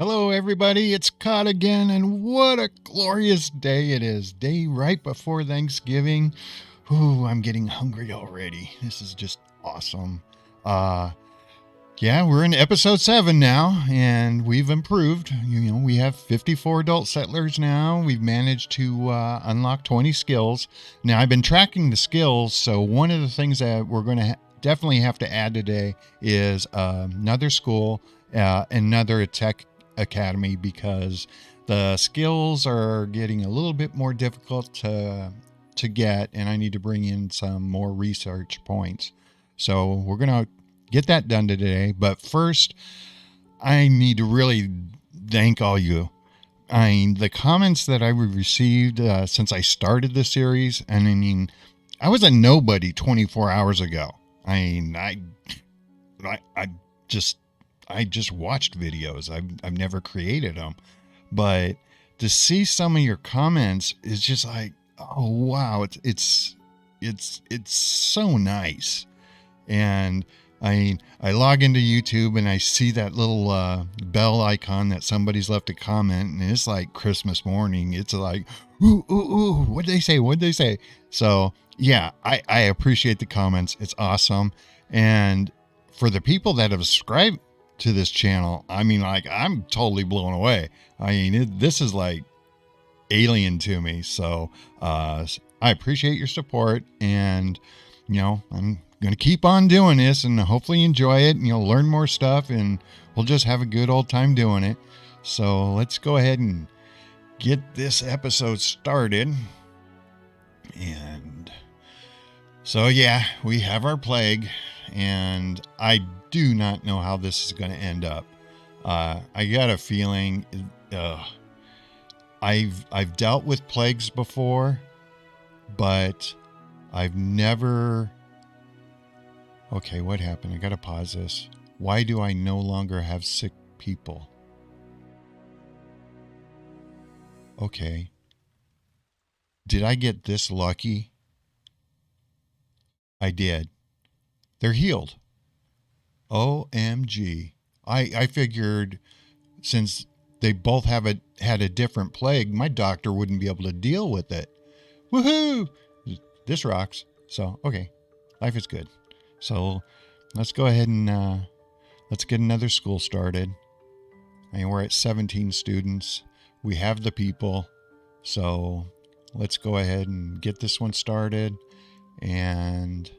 Hello, everybody. It's Cod again, and what a glorious day it is. Day right before Thanksgiving. Ooh, I'm getting hungry already. This is just awesome. Uh, yeah, we're in episode 7 now, and we've improved. We have 54 adult settlers now. We've managed to unlock 20 skills. Now, I've been tracking the skills, so one of the things that we're going to definitely have to add today is another school, another tech academy, because the skills are getting a little bit more difficult to get, and I need to bring in some more research points. So we're going to get that done today. But first, I need to really thank all you. I mean, the comments that I've received since I started the series, and I mean, I was a nobody 24 hours ago. I mean, I just I just watched videos. I've never created them, but to see some of your comments is just like, oh wow, it's so nice. And I log into YouTube and I see that little bell icon that somebody's left a comment, and it's like Christmas morning. It's like, ooh, ooh, ooh, what'd they say? What'd they say? So yeah, I appreciate the comments. It's awesome. And for the people that have subscribed to this channel, I mean, like, I'm totally blown away. I mean, this is like alien to me. So I appreciate your support, and I'm gonna keep on doing this, and hopefully enjoy it, and you'll learn more stuff, and we'll just have a good old time doing it. So let's go ahead and get this episode started. And so yeah, we have our plague, and I do not know how this is going to end up. I got a feeling I've dealt with plagues before, but I've never. Okay, what happened? I gotta pause this. Why do I no longer have sick people? Okay. Did I get this lucky? I did. They're healed. OMG. I figured since they both had a different plague, my doctor wouldn't be able to deal with it. Woohoo! This rocks. So, okay. Life is good. So, let's go ahead and let's get another school started. I mean, we're at 17 students. We have the people. So let's go ahead and get this one started. And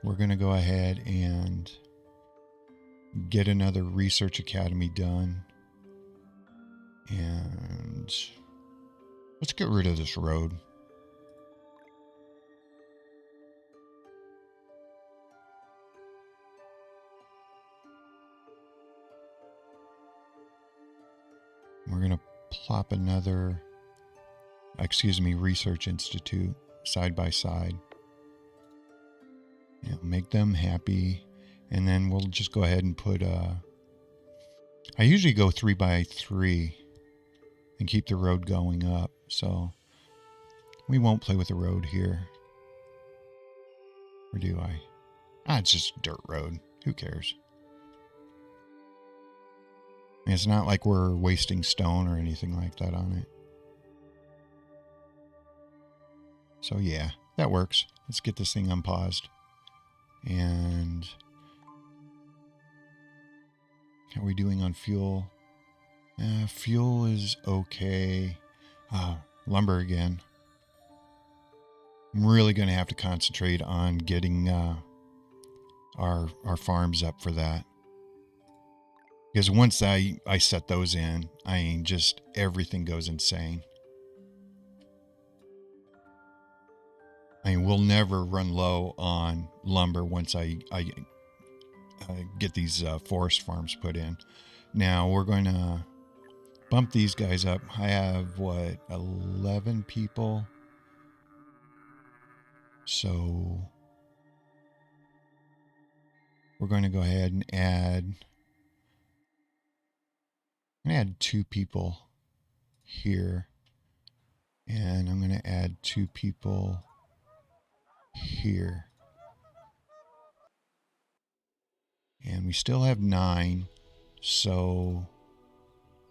we're going to go ahead and get another research academy done. And let's get rid of this road. We're going to plop another, research institute side by side. Make them happy. And then we'll just go ahead and put, I usually go 3x3 and keep the road going up. So we won't play with the road here. Or do I? It's just a dirt road. Who cares? It's not like we're wasting stone or anything like that on it. So yeah, that works. Let's get this thing unpaused. And how are we doing on fuel? Fuel is okay. Lumber again. I'm really going to have to concentrate on getting our farms up for that. Because once I set those in, just everything goes insane. We'll never run low on lumber once I get these forest farms put in. Now we're going to bump these guys up. I have, 11 people? So we're going to go ahead and add 2 people here. And I'm going to add 2 people here. And we still have 9. So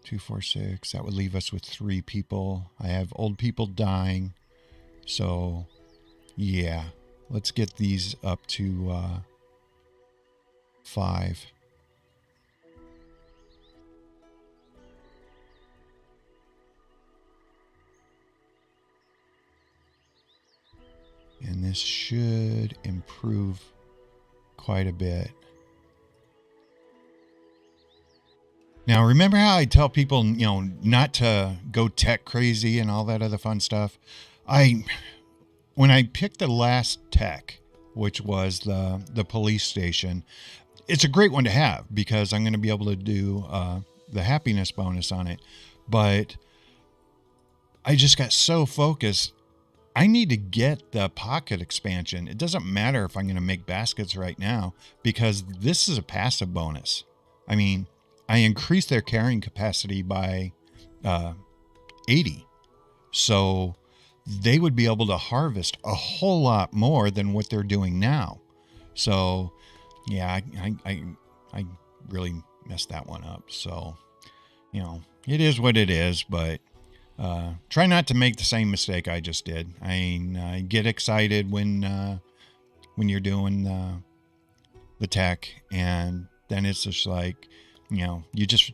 2, 4, 6. That would leave us with 3 people. I have old people dying. So, yeah. Let's get these up to 5. And this should improve quite a bit. Now, remember how I tell people, not to go tech crazy and all that other fun stuff? When I picked the last tech, which was the police station, it's a great one to have because I'm going to be able to do the happiness bonus on it. But I just got so focused. I need to get the pocket expansion. It doesn't matter if I'm going to make baskets right now because this is a passive bonus. I mean, I increased their carrying capacity by 80. So they would be able to harvest a whole lot more than what they're doing now. So, yeah, I really messed that one up. So, it is what it is, but try not to make the same mistake I just did. I get excited when you're doing the tech, and then it's just like, you just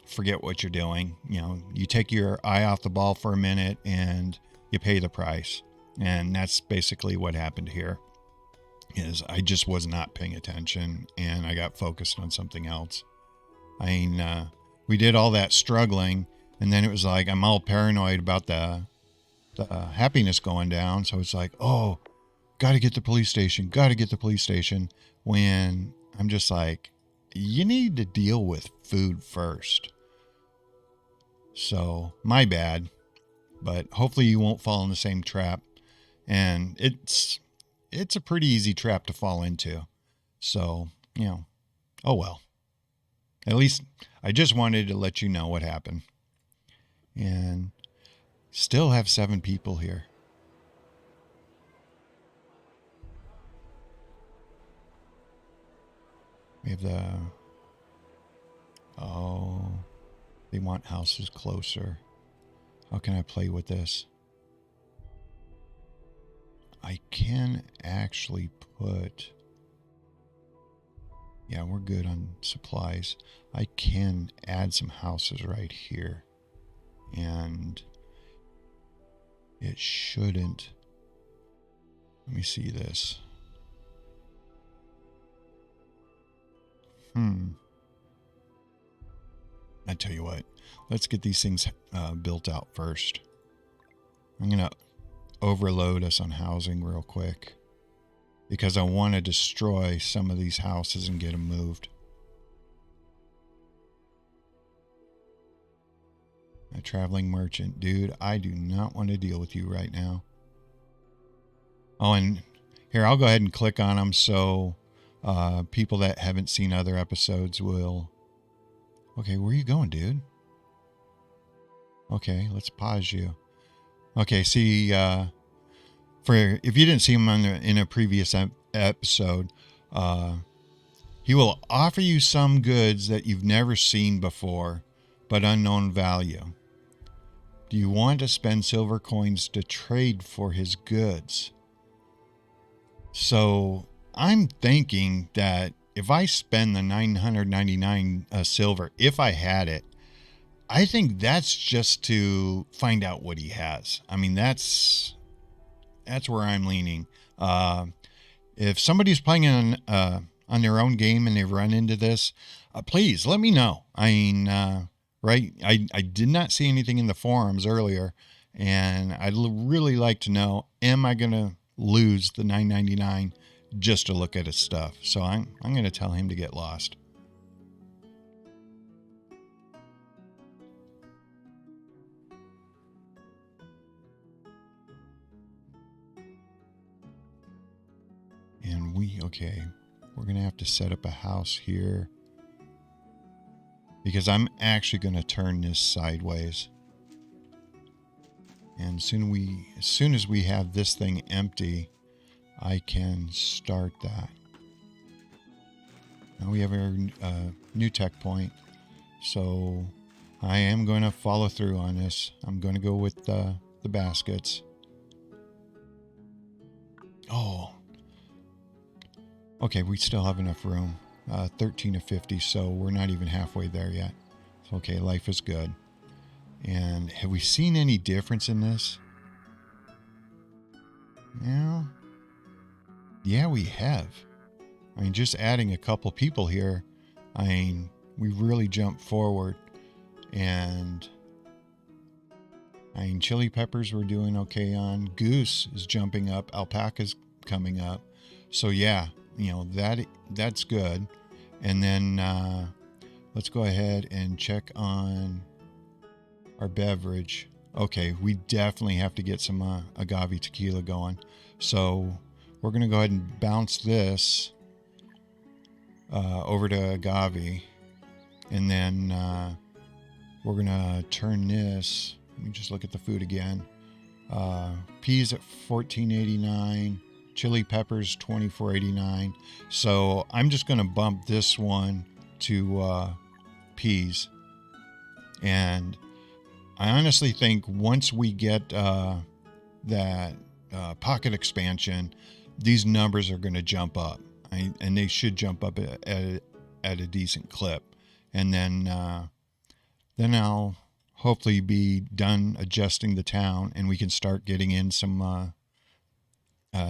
forget what you're doing. You take your eye off the ball for a minute and you pay the price. And that's basically what happened here. Is I just was not paying attention and I got focused on something else. We did all that struggling, and then it was like I'm all paranoid about the happiness going down. So it's like, oh, got to get the police station. When I'm just like, you need to deal with food first. So my bad, but hopefully you won't fall in the same trap. And it's a pretty easy trap to fall into. So, oh well. At least I just wanted to let you know what happened. And still have 7 people here. We have they want houses closer. How can I play with this? I can actually put... Yeah, we're good on supplies. I can add some houses right here. And it shouldn't... Let me see this. I tell you what, let's get these things built out first. I'm going to overload us on housing real quick because I want to destroy some of these houses and get them moved. A traveling merchant. Dude, I do not want to deal with you right now. Oh, and here, I'll go ahead and click on them so people that haven't seen other episodes will... Okay, where are you going, dude? Okay, let's pause you. Okay, see, for if you didn't see him in a previous episode, he will offer you some goods that you've never seen before, but unknown value. Do you want to spend silver coins to trade for his goods? So I'm thinking that if I spend the 999 silver, if I had it, I think that's just to find out what he has. I mean, that's where I'm leaning. If somebody's playing on their own game and they run into this, please let me know. I mean, right? I did not see anything in the forums earlier, and I'd really like to know, am I going to lose the 999 just to look at his stuff? So I'm going to tell him to get lost. And we're going to have to set up a house here because I'm actually going to turn this sideways. And as soon as we have this thing empty, I can start that. Now we have our new tech point. So I am going to follow through on this. I'm going to go with the baskets. Oh, okay. We still have enough room. 13 to 50, so we're not even halfway there yet. Okay, life is good. And have we seen any difference in this? Yeah, we have. I mean, just adding a couple people here, I mean, we really jumped forward. And I mean, chili peppers we're doing okay on. Goose is jumping up. Alpaca's coming up. So yeah, that's good. And then let's go ahead and check on our beverage. Okay, we definitely have to get some agave tequila going. So we're going to go ahead and bounce this over to agave. And then we're going to turn this. Let me just look at the food again. Peas at $14.89. Chili peppers $24.89. So I'm just going to bump this one to peas. And I honestly think once we get that pocket expansion, these numbers are going to jump up. And they should jump up at a decent clip. And then I'll hopefully be done adjusting the town, and we can start getting in some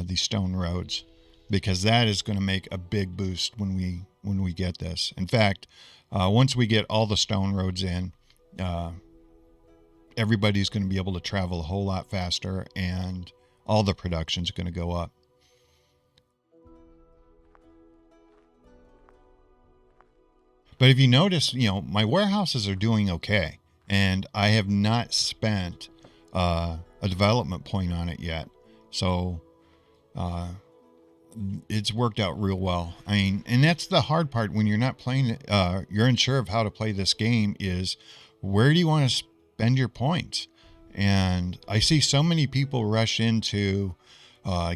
these stone roads, because that is going to make a big boost when we get this. In fact, once we get all the stone roads in, everybody's going to be able to travel a whole lot faster, and all the production's going to go up. But if you notice, my warehouses are doing okay, and I have not spent a development point on it yet. So it's worked out real well. I mean, and that's the hard part when you're not playing, you're unsure of how to play this game, is where do you want to spend your points? And I see so many people rush into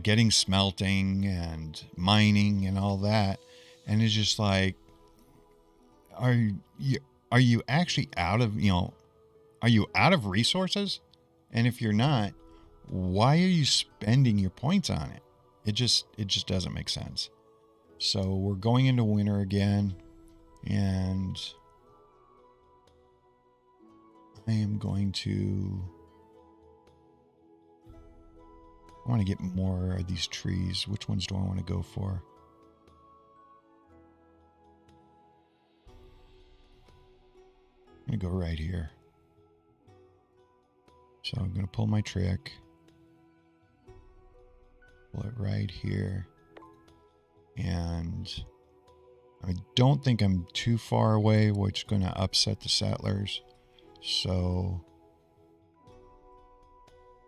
getting smelting and mining and all that. And it's just like, are you actually out of, are you out of resources? And if you're not, why are you spending your points on it? It just doesn't make sense. So we're going into winter again, and I am going to, I want to get more of these trees. Which ones do I want to go for? I'm going to go right here. So I'm going to pull my trick. Pull it right here. And I don't think I'm too far away, which is going to upset the settlers. So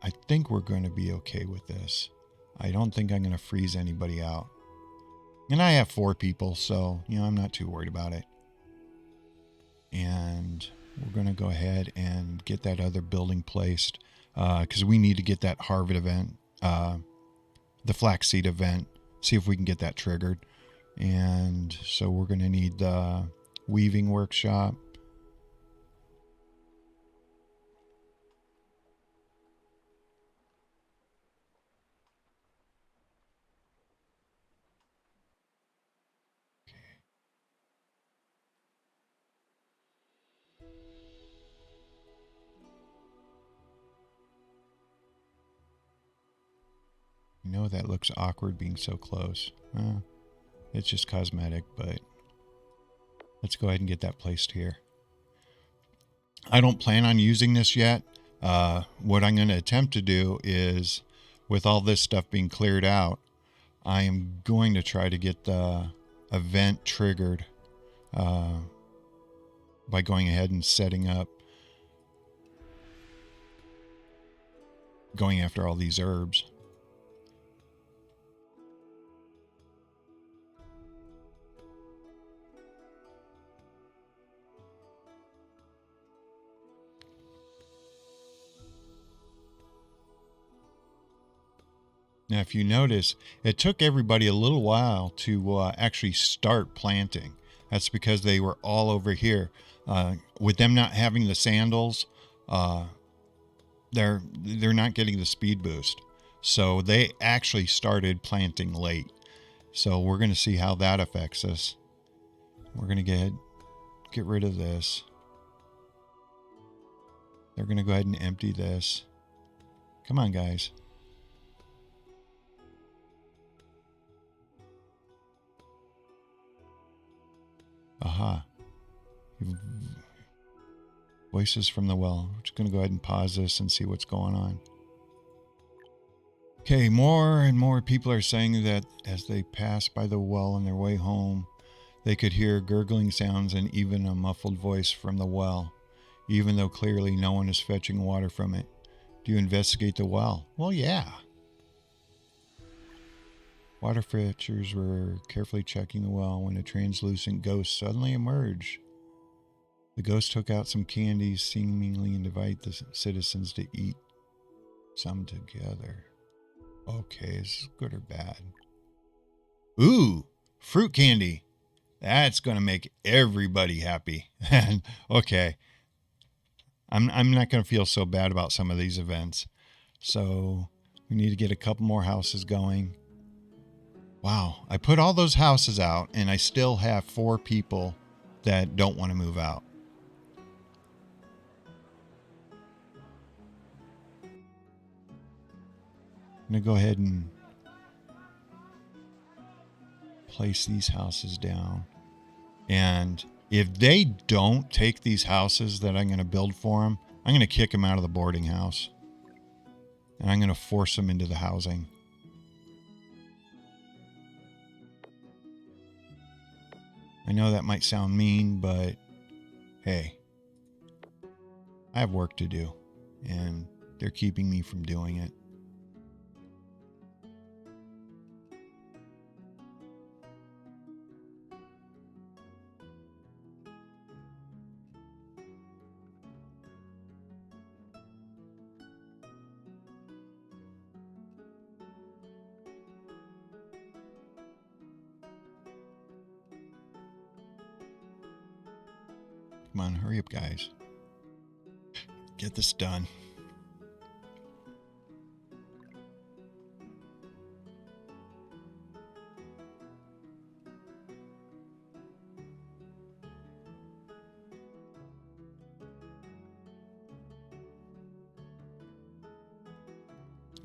I think we're going to be okay with this. I don't think I'm going to freeze anybody out. And I have 4 people, so, I'm not too worried about it. And we're going to go ahead and get that other building placed, because we need to get that Harvard event, the flaxseed event, see if we can get that triggered. And so we're going to need the weaving workshop. I know that looks awkward being so close. It's just cosmetic, but let's go ahead and get that placed here. I don't plan on using this yet. What I'm going to attempt to do is, with all this stuff being cleared out, I am going to try to get the event triggered by going ahead and setting up, going after all these herbs. Now, if you notice, it took everybody a little while to actually start planting. That's because they were all over here. With them not having the sandals, they're not getting the speed boost. So they actually started planting late. So we're going to see how that affects us. We're going to get rid of this. They're going to go ahead and empty this. Come on, guys. Aha. Voices from the well. We're just going to go ahead and pause this and see what's going on. Okay, more and more people are saying that as they pass by the well on their way home, they could hear gurgling sounds and even a muffled voice from the well, even though clearly no one is fetching water from it. Do you investigate the well? Well, yeah. Water fetchers were carefully checking the well when a translucent ghost suddenly emerged. The ghost took out some candies, seemingly invited the citizens to eat some together. Okay, is this good or bad? Ooh, fruit candy. That's going to make everybody happy. Okay. I'm not going to feel so bad about some of these events. So we need to get a couple more houses going. Wow, I put all those houses out and I still have 4 people that don't want to move out. I'm going to go ahead and place these houses down. And if they don't take these houses that I'm going to build for them, I'm going to kick them out of the boarding house. And I'm going to force them into the housing. I know that might sound mean, but hey, I have work to do. And they're keeping me from doing it. Come on, hurry up, guys. Get this done.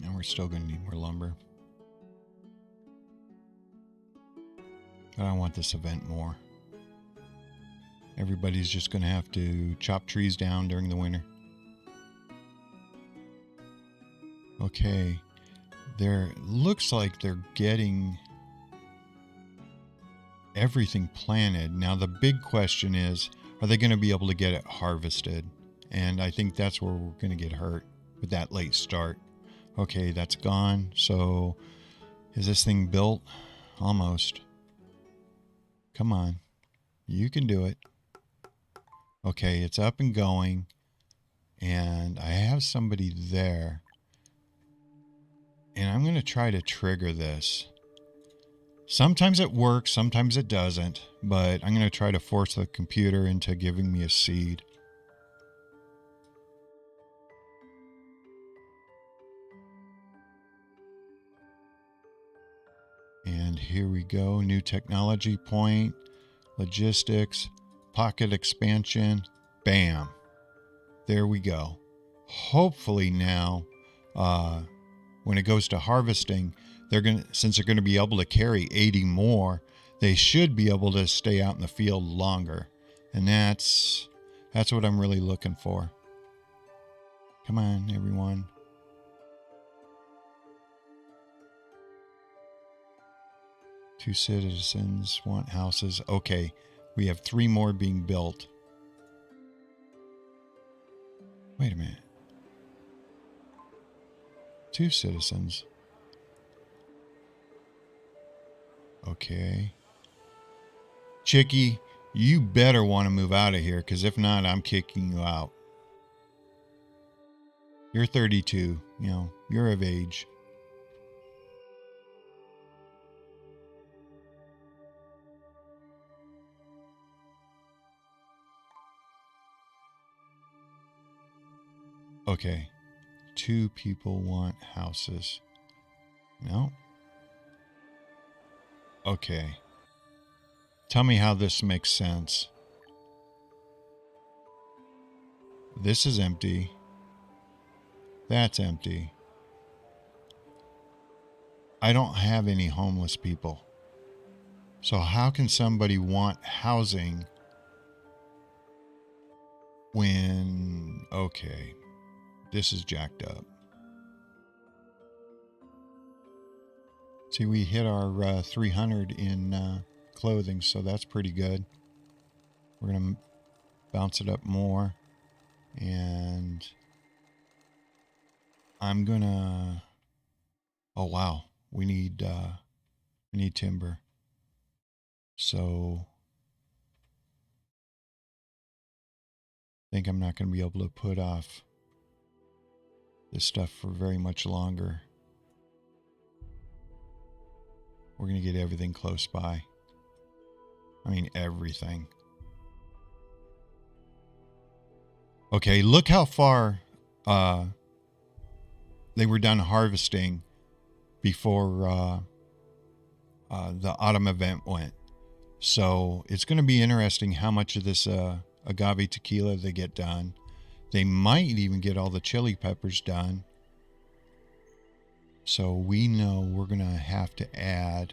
And we're still going to need more lumber. But I want this event more. Everybody's just going to have to chop trees down during the winter. Okay. Looks like they're getting everything planted. Now the big question is, are they going to be able to get it harvested? And I think that's where we're going to get hurt with that late start. Okay, that's gone. So is this thing built? Almost. Come on. You can do it. Okay, it's up and going. And I have somebody there. And I'm going to try to trigger this. Sometimes it works, sometimes it doesn't. But I'm going to try to force the computer into giving me a seed. And here we go. New technology point, logistics, pocket expansion. Bam. There we go. Hopefully now, when it goes to harvesting, since they're going to be able to carry 80 more, they should be able to stay out in the field longer. And that's what I'm really looking for. Come on, everyone. Two citizens want houses. Okay, we have 3 more being built. Wait a minute. 2 citizens. Okay. Chicky, you better want to move out of here, because if not, I'm kicking you out. You're 32. You're of age. Okay. 2 people want houses. No. Okay. Tell me how this makes sense. This is empty. That's empty. I don't have any homeless people. So how can somebody want housing when... Okay. This is jacked up. See, we hit our 300 in clothing, so that's pretty good. We're going to bounce it up more. And I'm going to... Oh, wow. We need timber. So I think I'm not going to be able to put off this stuff for very much longer. We're going to get everything close by. I mean, everything. Okay, look how far they were done harvesting before the autumn event went. So it's going to be interesting how much of this agave tequila they get done. They might even get all the chili peppers done. So we know we're going to have to add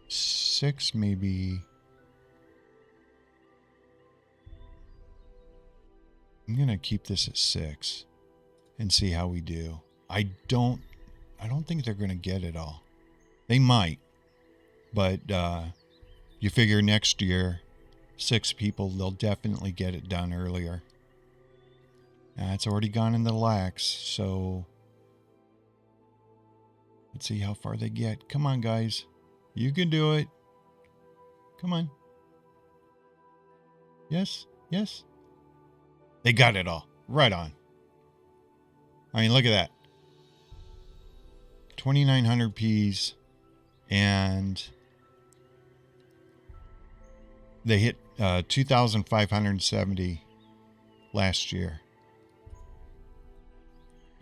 six, maybe. I'm going to keep this at 6 and see how we do. I don't think they're going to get it all. They might, but you figure next year, 6 people, they'll definitely get it done earlier. It's already gone in the lax, so let's see how far they get. Come on, guys. You can do it. Come on. Yes, yes. They got it all. Right on. I mean, look at that. 2,900 Ps, and they hit 2,570 last year.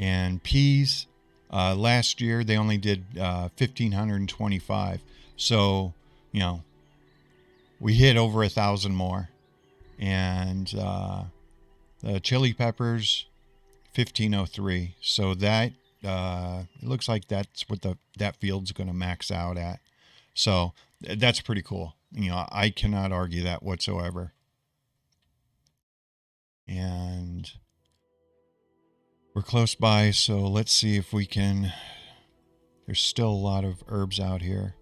And Ps, last year they only did 1,525. So, you know, we hit over 1,000 more. And the chili peppers, 1,503. So that it looks like that's what that field's going to max out at. So that's pretty cool. You know, I cannot argue that whatsoever. And we're close by, so let's see if we can... There's still a lot of herbs out here.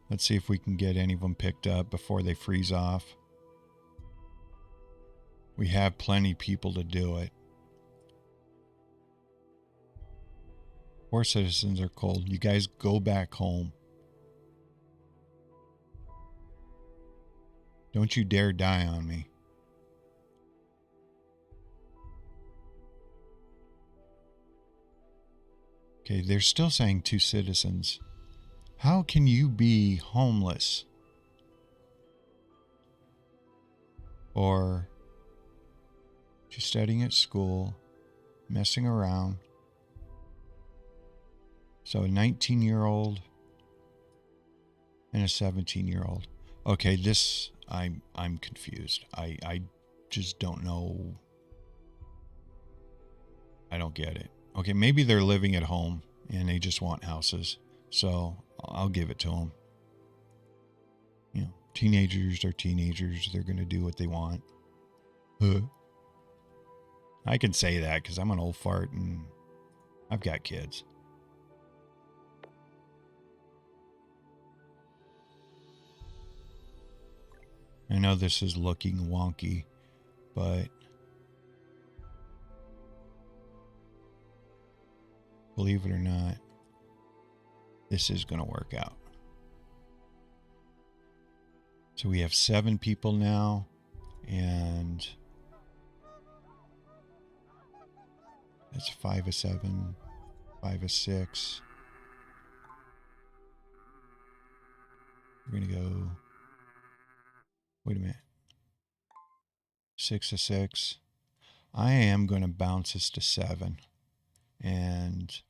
Let's see if we can get any of them picked up before they freeze off. We have plenty of people to do it. Poor citizens are cold. You guys go back home. Don't you dare die on me. Okay, they're still saying 2 citizens. How can you be homeless? Or just studying at school, messing around. So a 19-year-old and a 17-year-old. Okay, this I'm confused. I just don't know. I don't get it. Okay, maybe they're living at home and they just want houses. So I'll give it to them. You know, teenagers are teenagers. They're going to do what they want. Huh. I can say that because I'm an old fart and I've got kids. I know this is looking wonky, but believe it or not, this is going to work out. So we have 7 people now, and that's 5 of 7, 5 of 6. We're going to go... Wait a minute. 6 of 6. I am going to bounce this to 7. And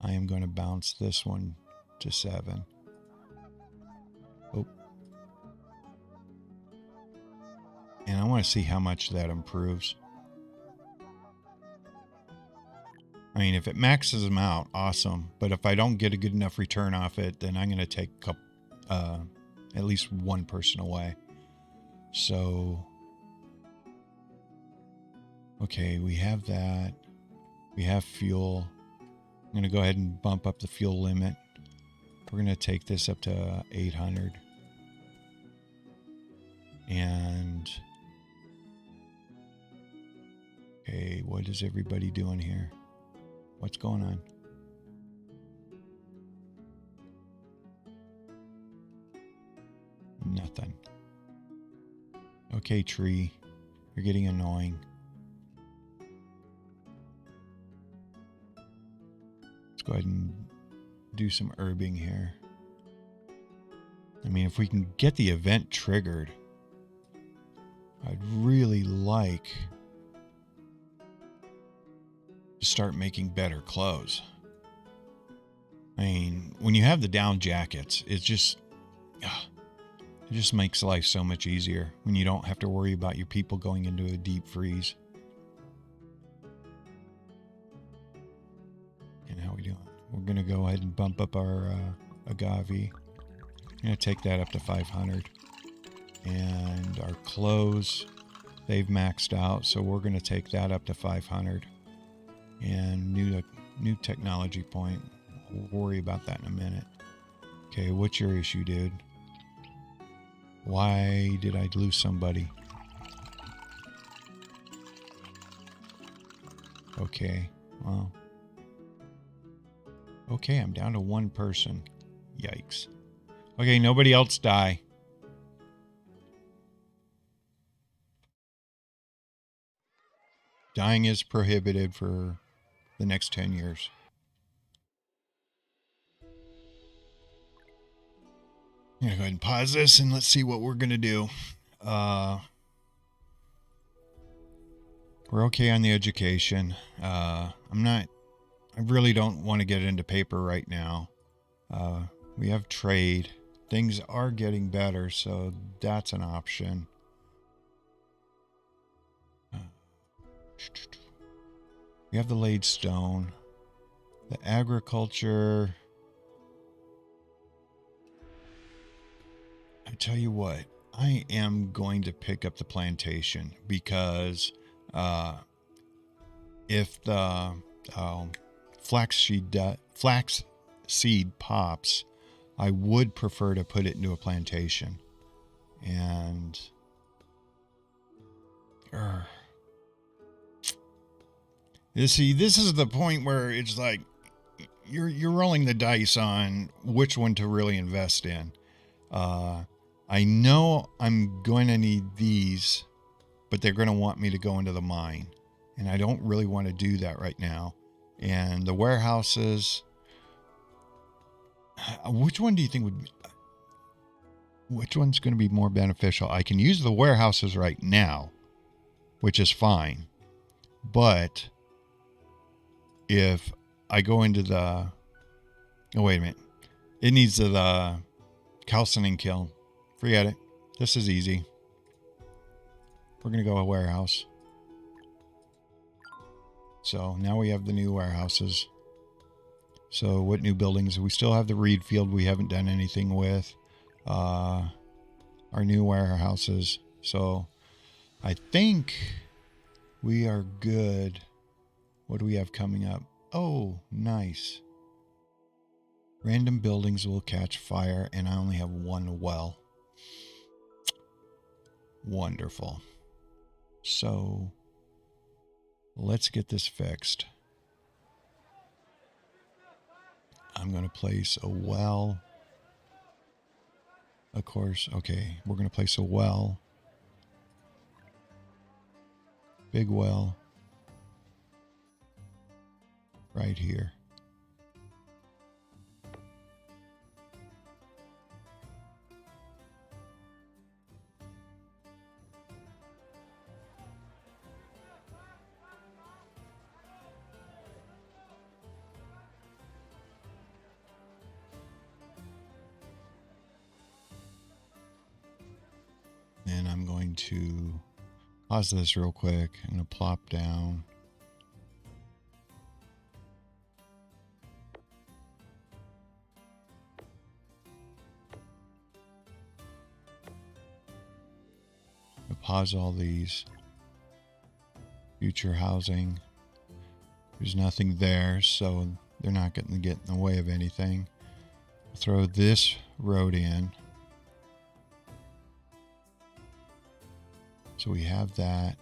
I am going to bounce this one to 7. Oh. And I want to see how much that improves. I mean, if it maxes them out, awesome. But if I don't get a good enough return off it, then I'm going to take at least one person away. So, okay, we have that. We have fuel. I'm going to go ahead and bump up the fuel limit. We're going to take this up to 800. And, okay, what is everybody doing here? What's going on? Nothing. Okay, tree. You're getting annoying. Let's go ahead and do some herbing here. I mean, if we can get the event triggered, I'd really like to start making better clothes. I mean, when you have the down jackets, it just makes life so much easier when you don't have to worry about your people going into a deep freeze. And how we doing? We're going to go ahead and bump up our agave. I'm going to take that up to 500. And our clothes, they've maxed out, so we're going to take that up to 500. And new technology point. We'll worry about that in a minute. Okay, what's your issue, dude? Why did I lose somebody? Okay, well. Okay, I'm down to one person. Yikes. Okay, nobody else die. Dying is prohibited for the next 10 years. I'm going to go ahead and pause this and let's see what we're going to do. We're okay on the education. I really don't want to get into paper right now. We have trade. Things are getting better, so that's an option. We have the laid stone. The agriculture. I tell you what, I am going to pick up the plantation because if the flax seed pops, I would prefer to put it into a plantation. And you see, this is the point where it's like you're rolling the dice on which one to really invest in. I know I'm going to need these, but they're going to want me to go into the mine. And I don't really want to do that right now. And the warehouses, which one do you think which one's going to be more beneficial? I can use the warehouses right now, which is fine. But if I go into oh, wait a minute. It needs the calcining kiln. Forget it. This is easy. We're going to go a warehouse. So now we have the new warehouses. So what new buildings? We still have the reed field we haven't done anything with. Our new warehouses. So I think we are good. What do we have coming up? Oh, nice. Random buildings will catch fire, and I only have one well. Wonderful. So let's get this fixed. I'm going to place a well. Of course, okay, we're going to place a well. Big well. Right here. I'm going to pause this real quick. I'm going to plop down. Pause all these. Future housing. There's nothing there, so they're not going to get in the way of anything. Throw this road in. So we have that.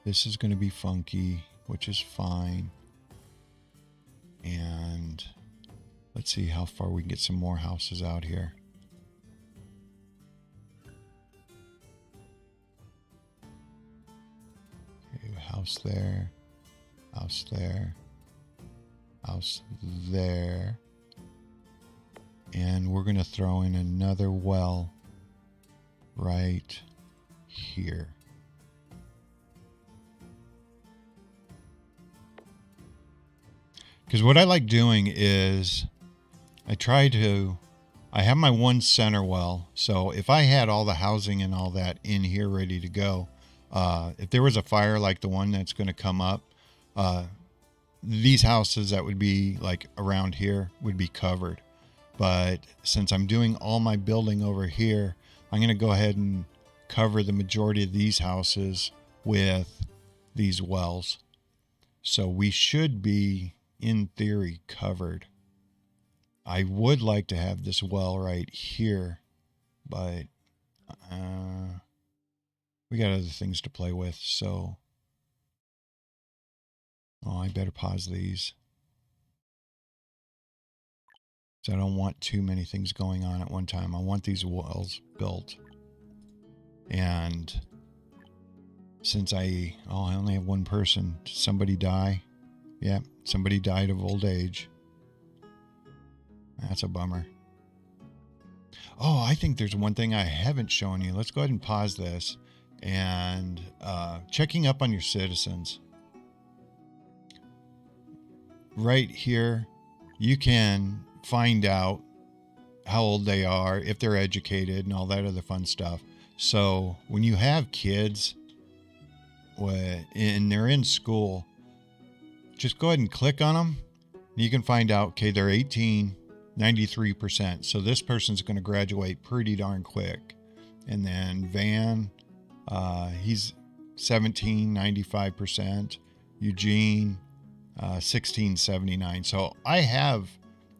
This is going to be funky, which is fine. And let's see how far we can get some more houses out here. Okay, house there, house there, house there. And we're going to throw in another well right here. Because what I like doing is I have my one center well. So if I had all the housing and all that in here ready to go, if there was a fire like the one that's going to come up, these houses that would be like around here would be covered. But since I'm doing all my building over here, I'm going to go ahead and cover the majority of these houses with these wells. So we should be, in theory, covered. I would like to have this well right here, but we got other things to play with, so I better pause these. So I don't want too many things going on at one time. I want these wells built. And since I only have one person, did somebody die? Yeah, somebody died of old age. That's a bummer. Oh, I think there's one thing I haven't shown you. Let's go ahead and pause this. And checking up on your citizens. Right here, you can find out how old they are, if they're educated, and all that other fun stuff. So when you have kids and they're in school, just go ahead and click on them. You can find out, okay, they're 18, 93%. So this person's going to graduate pretty darn quick. And then Van, he's 17, 95%. Eugene, 1679. So I have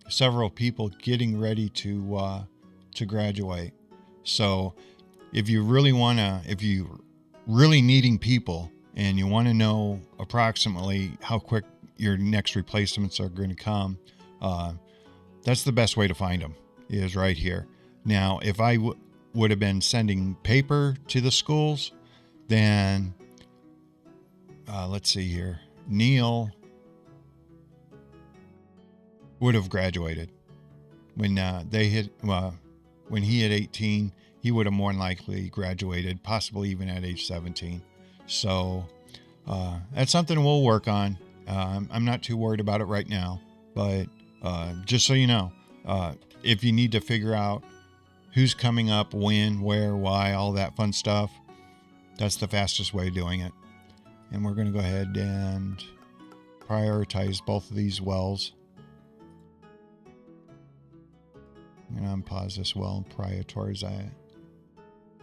several people getting ready to graduate. So if you really needing people and you want to know approximately how quick your next replacements are going to come, that's the best way to find them, is right here. Now, if I would have been sending paper to the schools, then let's see here. Neil would have graduated when when he hit 18. He would have more than likely graduated, possibly even at age 17. So that's something we'll work on. I'm not too worried about it right now, but just so you know, if you need to figure out who's coming up, when, where, why, all that fun stuff, that's the fastest way of doing it. And we're going to go ahead and prioritize both of these wells. I'm going to unpause this well and prioritize that.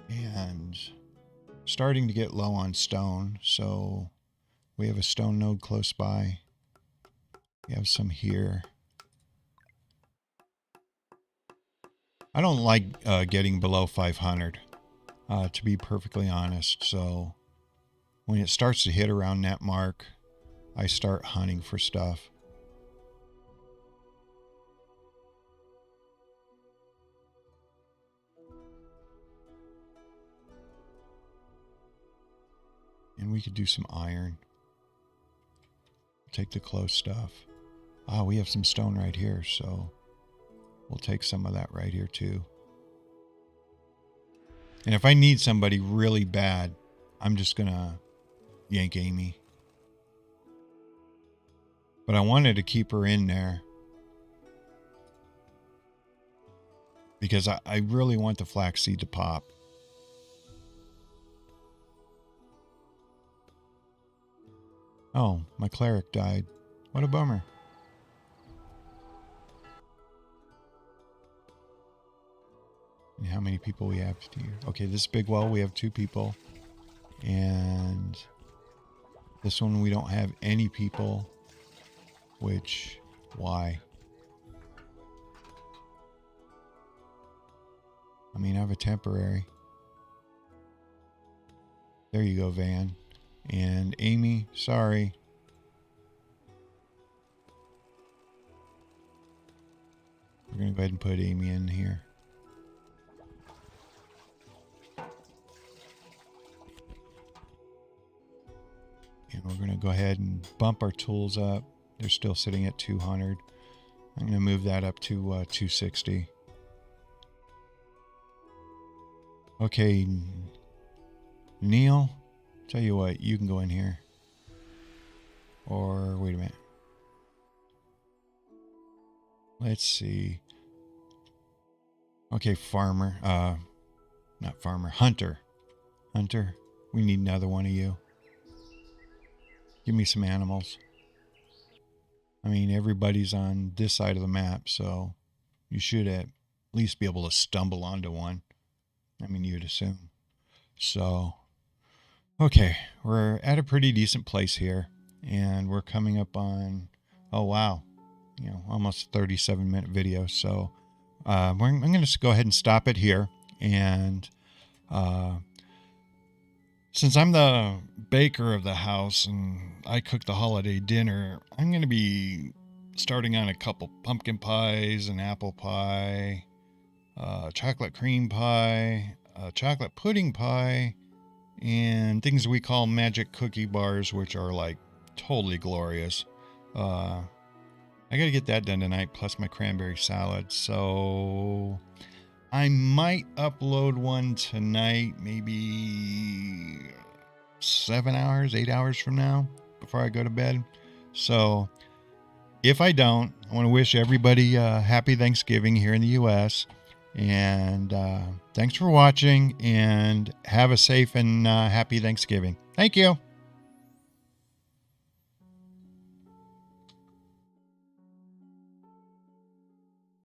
And starting to get low on stone, so we have a stone node close by. We have some here. I don't like getting below 500, to be perfectly honest. So when it starts to hit around that mark, I start hunting for stuff. And we could do some iron. Take the close stuff. We have some stone right here, so we'll take some of that right here too. And if I need somebody really bad, I'm just gonna yank Amy. But I wanted to keep her in there because I really want the flaxseed to pop. Oh, my cleric died. What a bummer. And how many people we have here? Okay, this big well, we have 2 people. And this one, we don't have any people. Which, why? I mean, I have a temporary. There you go, Van. And Amy, sorry. We're going to go ahead and put Amy in here. And we're going to go ahead and bump our tools up. They're still sitting at 200. I'm going to move that up to 260. Okay, Neil, tell you what, you can go in here. Or, wait a minute. Let's see. Okay, farmer. Not farmer. Hunter. Hunter, we need another one of you. Give me some animals. I mean, everybody's on this side of the map, so you should at least be able to stumble onto one. I mean, you'd assume. So, okay, we're at a pretty decent place here, and we're coming up on, oh wow, you know, almost a 37-minute video. So I'm going to go ahead and stop it here. And since I'm the baker of the house and I cook the holiday dinner, I'm going to be starting on a couple pumpkin pies, an apple pie, chocolate cream pie, chocolate pudding pie, and things we call magic cookie bars, which are like totally glorious. I got to get that done tonight, plus my cranberry salad. So I might upload one tonight, maybe 7 hours, 8 hours from now, before I go to bed. So if I don't, I want to wish everybody a happy Thanksgiving here in the U.S. And thanks for watching, and have a safe and happy Thanksgiving. Thank you.